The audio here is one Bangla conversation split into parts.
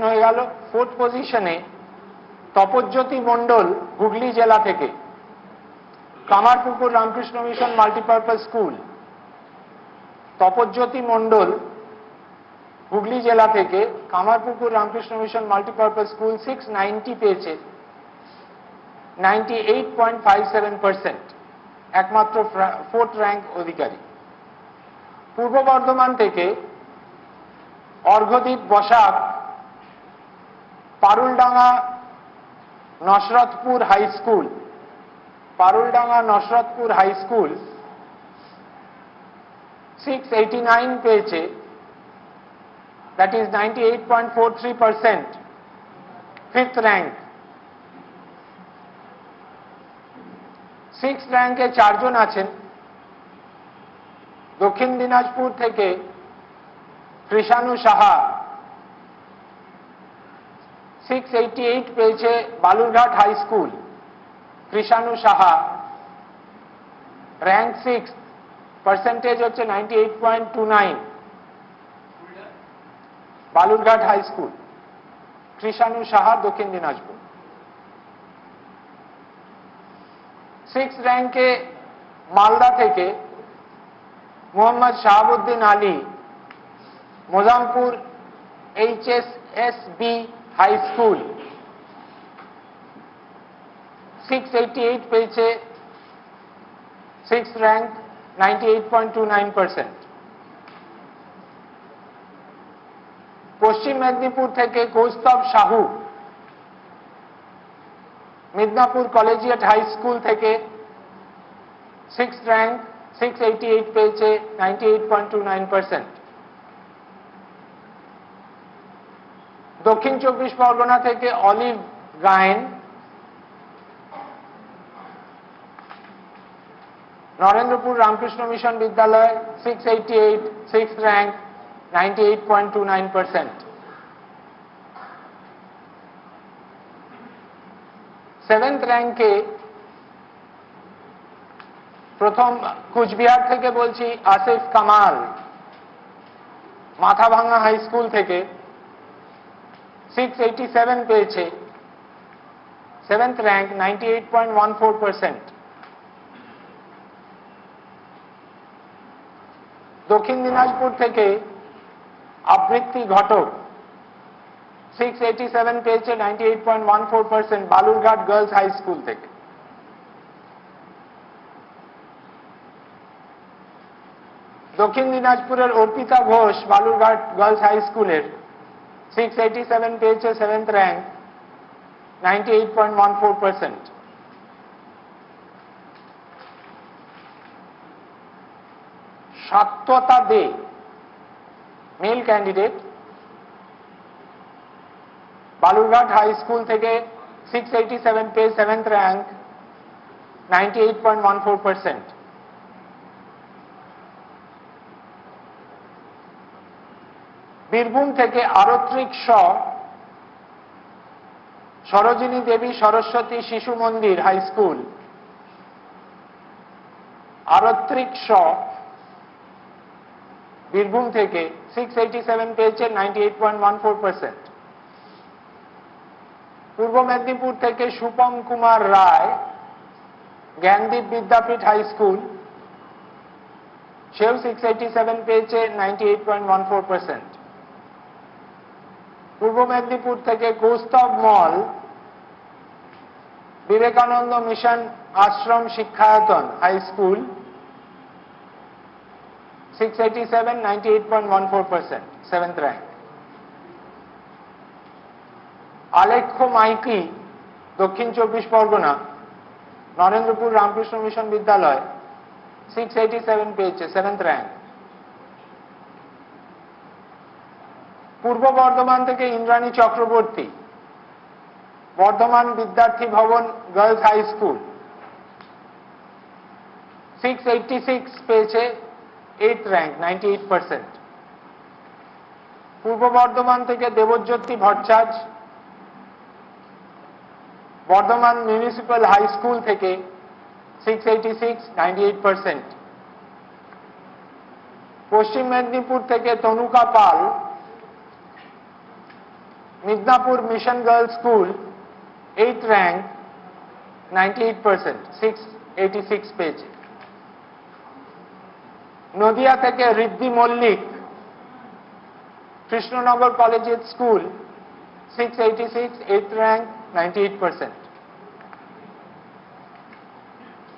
হয়ে গেল। ফোর্থ পজিশনে তপজ্যোতি মণ্ডল হুগলি জেলা থেকে, Kamarpukur Ramakrishna Mission multipurpose school. Tapojyoti Mondal Hooghly জেলা থেকে, Kamarpukur Ramakrishna Mission multipurpose school 690 পেয়েছে, 98.57%, একমাত্র ফোর্থ র্যাঙ্ক অধিকারী। পূর্ব বর্ধমান থেকে Arghadeep Basak Paruldanga Nasratpur high school, Paruldanga Nasratpur high school 689 পেয়েছে, that is 98.43%, fifth rank. Six র্যাঙ্কে চারজন আছেন। দক্ষিণ দিনাজপুর থেকে কৃষাণু সাহা 688 পেয়েছে, Balurghat high school. Krishanu Saha rank 6, percentage হচ্ছে 98.29, Balurghat high school. Krishanu Saha, Dakshin Dinajpur. Six র্যাঙ্কে মালদা থেকে Mohammad Shahabuddin Ali Mozampur HSSB high school 688 পেয়েছে, সিক্স র্যাঙ্ক 98.29%। পশ্চিম মেদিনীপুর থেকে Kaustav Sahu Midnapore collegiate high school থেকে সিক্স র্যাঙ্ক 688 পেয়েছে, 98.29%। দক্ষিণ চব্বিশ পরগনা থেকে Olive Gayen Narendrapur Ramakrishna mission Vidyalaya 688, six rank 98.29%। Seventh র্যাঙ্কে প্রথম কুচবিহার থেকে বলছি আসিফ কামাল মাথাভাঙ্গা হাই স্কুল থেকে 687 পেয়েছে, সেভেন্থ র্যাঙ্ক 98.14%। দক্ষিণ দিনাজপুর থেকে আবৃত্তি ঘটক 687 পেয়েছে, 98.14%, বালুরঘাট গার্লস হাই স্কুল থেকে। দক্ষিণ দিনাজপুরের অর্পিতা ঘোষ বালুরঘাট গার্লস হাই স্কুলের 687 পেয়েছে, seventh rank 98.14%। Satyata De male candidate Balurghat high school থেকে 687 পেয়ে, সেভেন্থ র্যাঙ্ক 98.14%। বীরভূম থেকে আরত্রিক শ সরোজিনী দেবী সরস্বতী শিশু মন্দির হাই স্কুল, আরত্রিক শ বীরভূম থেকে 687 পেয়েছে, 98.14%। পূর্ব মেদিনীপুর থেকে সুপম কুমার রায় জ্ঞানদীপ বিদ্যাপীঠ হাই স্কুল, সেও 687 পেয়েছে, 98.14%। পূর্ব মেদিনীপুর থেকে কৌস্তব মল Vivekananda mission Ashram Shikshayatan high school 687, 98.14%, seventh rank. আলেখ্য মাইকি দক্ষিণ চব্বিশ পরগনা নরেন্দ্রপুর রামকৃষ্ণ মিশন বিদ্যালয় 687 পেয়েছে, সেভেন্থ র্যাঙ্ক। পূর্ব বর্ধমান থেকে ইন্দ্রাণী চক্রবর্তী বর্ধমান বিদ্যার্থী ভবন গার্লস হাই স্কুল 686 পেয়েছে, এইথ র্যাঙ্ক 98%। পূর্ব বর্ধমান থেকে Debjyoti Bhattacharya Bardhaman municipal high school থেকে 686, 98%। পশ্চিম মেদিনীপুর থেকে তনুকা পাল Midnapur Mission Girls School, 8th rank, 98%, 686 পেয়েছে। নদিয়া থেকে Riddhi Mallick, Krishnanagar collegiate school, 686, 8th rank, 98%।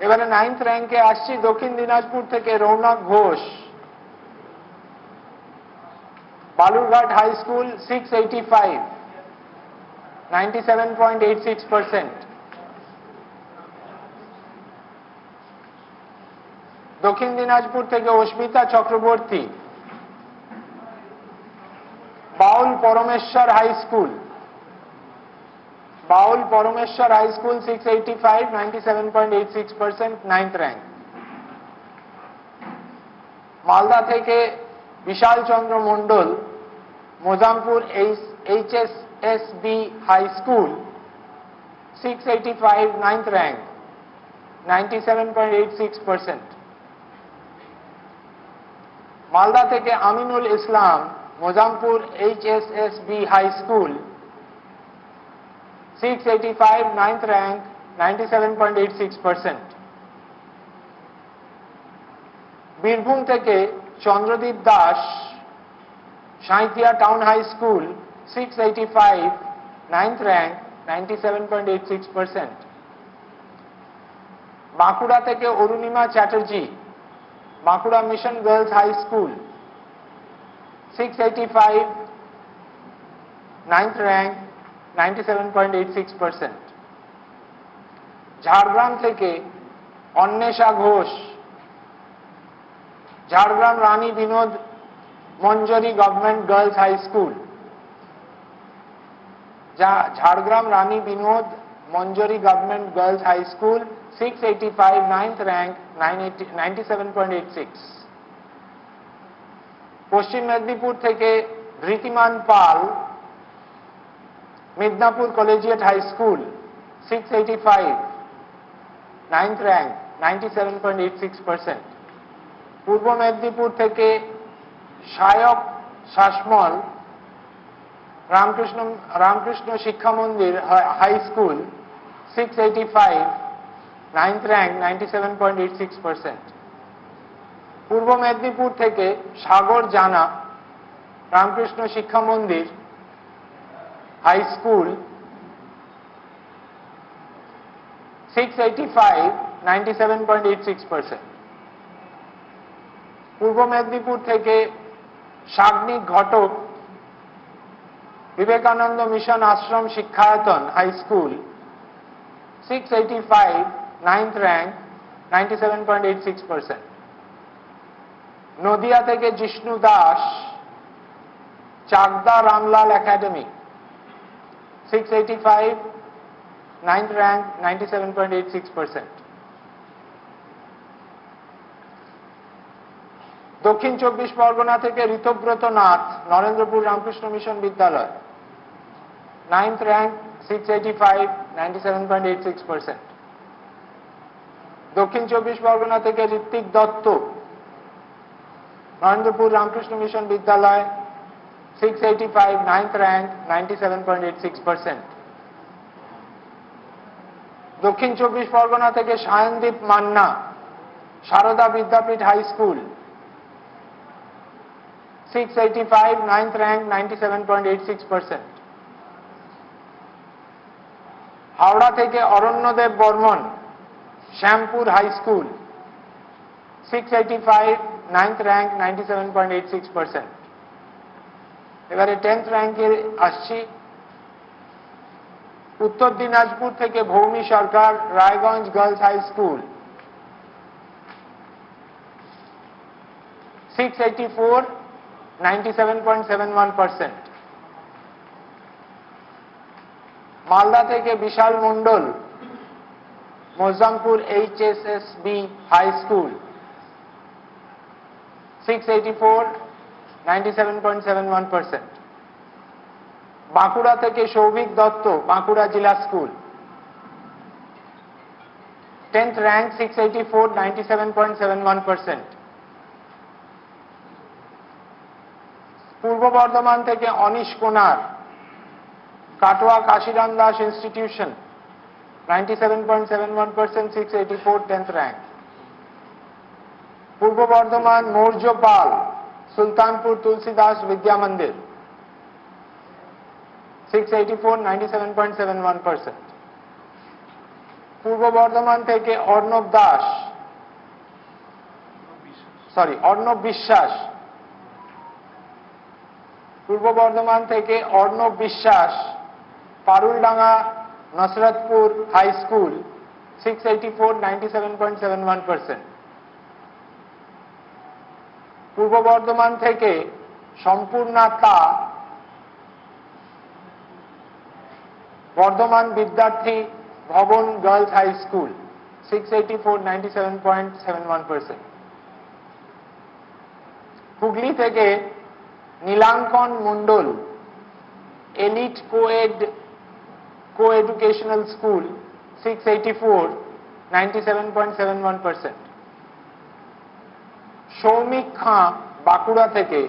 এবারে 9th র্যাঙ্কে আসছি দক্ষিণ দিনাজপুর থেকে রৌনক ঘোষ, বালুরঘাট হাই স্কুল, 685, 97.86%। দক্ষিণ দিনাজপুর থেকে অস্মিতা চক্রবর্তী, বাউল পরমেশ্বর high school, 685, 97.86%, 9th rank। Malda থেকে Bishal Chandra Mondal, Mozampur HSSB high school, 685, 9th rank, 97.86%। Malda থেকে Aminul Islam, Mozampur HSSB high school, 685, 9th rank, 97.86%। Birbhum থেকে Chandradeep Das, Sainthia town high school, 685, 9th rank, 97.86%। Bankura থেকে Arunima Chatterjee, Bankura Mission girls high school, 685, 9th rank, 97.86%। Jhargram থেকে Anwesha Ghosh, Jhargram Rani Binod Manjari government girls high school, Jhargram Rani Binod Manjari government girls high school, 685, 9th rank, 97.86। পশ্চিম মেদিনীপুর থেকে Dhritiman Pal, Midnapore collegiate high school, 685, 9th rank, 97.86%। Purba Medinipur থেকে সায়ক শাসমল, রামকৃষ্ণ শিক্ষা মন্দির high school, 685, 9th rank, 97.86%। Purba Medinipur থেকে সাগর জানা, রামকৃষ্ণ শিক্ষা মন্দির হাই স্কুল, 685, 97.86%। পূর্ব মেদিনীপুর থেকে Sagnik Ghatak, Vivekananda mission Ashram Shikshayatan high school, 685, 9th rank, 97.86%। Nadia থেকে Jishnu Das, Chakdah Ramlal academy, 685, 9th rank, 97.86%। Dakshin 24 Parganas থেকে Ritabrata Nath, Narendrapur Ramakrishna mission Vidyalaya, 9th rank, 685, 97.86%। Dakshin 24 Parganas থেকে Ritwik Dutta, Narendrapur Ramakrishna mission Vidyalaya, 685, 9th rank, 97.86%। Dakshin 24 Parganas থেকে Sayandeep Manna, Sarada Vidyapith high school, 685, 9th rank, 97.86%। Howrah থেকে Aranyadeb Barman, Shyampur high school, 685, 9th rank, 97.86%। এবারে 10th র্যাঙ্কে আসছি। উত্তর দিনাজপুর থেকে Bhoumi Sarkar, Raiganj girls high school, 684, 97.71%। Malda থেকে Bishal Mondal, Mozampur HSSB high school, 684, 97.71%। Bankura থেকে সৌভিক দত্ত, বাঁকুড়া জেলা স্কুল, 10th rank, 684, 97.71%। পূর্ব বর্ধমান থেকে অনিশ কোনার, Katwa Kashiram Das Institution, 97.71%, 684, 10th rank. Purbo Bardhaman Mourjo Pal, Sultanpur Tulsidas Vidya Mandir, 684, 97.71%. Purbo Bardhaman থেকে অর্ণব দাস, অর্ণব বিশ্বাস, পূর্ব বর্ধমান থেকে অর্ণব বিশ্বাস, পারুলডাঙ্গা নসরতপুর হাই স্কুল, 684, 97.71%. পূর্ব বর্ধমান থেকে সম্পূর্ণা তা, বর্ধমান বিদ্যার্থী ভবন গার্লস হাই স্কুল, 684, 97.71%. হুগলি থেকে নীলাঙ্কন মণ্ডল এলিট কোএডুকেশনাল স্কুল, 684, 97.71%. সৌমিক খাঁ বাঁকুড়া থেকে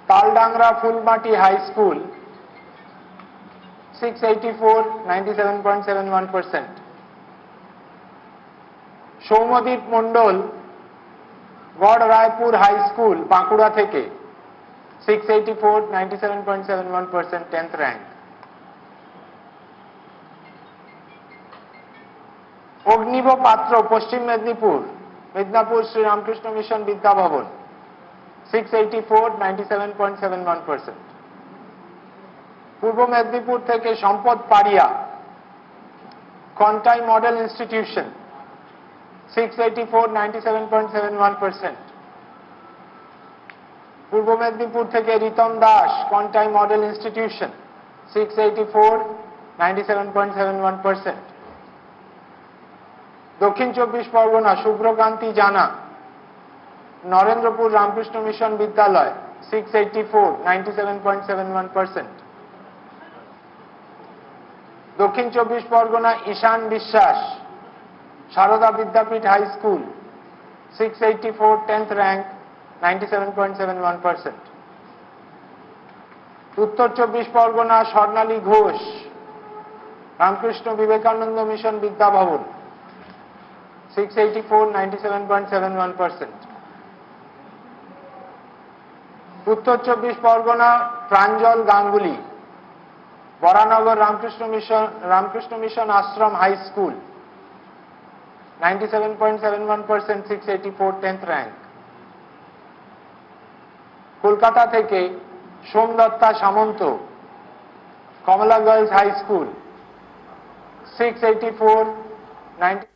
তালডাংরা ফুলমাটি হাই স্কুল, 684, 97.71%. সৌমদীপ মণ্ডল গড় রায়পুর হাই স্কুল বাঁকুড়া থেকে, 684, 97.71%, 10th rank. অগ্নিব পাত্র পশ্চিম মেদিনীপুর শ্রী রামকৃষ্ণ মিশন বিদ্যা ভবন, 684, 97.71%. পূর্ব মেদিনীপুর থেকে সম্পদ পারিয়া কন্টাই মডেল ইনস্টিটিউশন, 684, 97.71%. পূর্ব মেদিনীপুর থেকে রিতম দাস কন্টাই মডেল ইনস্টিটিউশন, 684, 97.71%. দক্ষিণ চব্বিশ পরগনা শুভ্রকান্তি জানা নরেন্দ্রপুর রামকৃষ্ণ মিশন বিদ্যালয়, 684, 97.71%. দক্ষিণ Chabbish Parganas Ishan Biswas Sarada Vidyapith high school, 684, 10th rank, 97.71%. Uttar চব্বিশ পরগনা স্বর্ণালী ঘোষ রামকৃষ্ণ বিবেকানন্দ মিশন বিদ্যা ভবন, 684, 97.71%. উত্তর চব্বিশ Parganas Pranjal Ganguly Baranagar Ramakrishna mission Ashram high school, 97.71%, 684, 10th rank. Kolkata থেকে Somdatta Samanta Kamala girls high school, 684, 90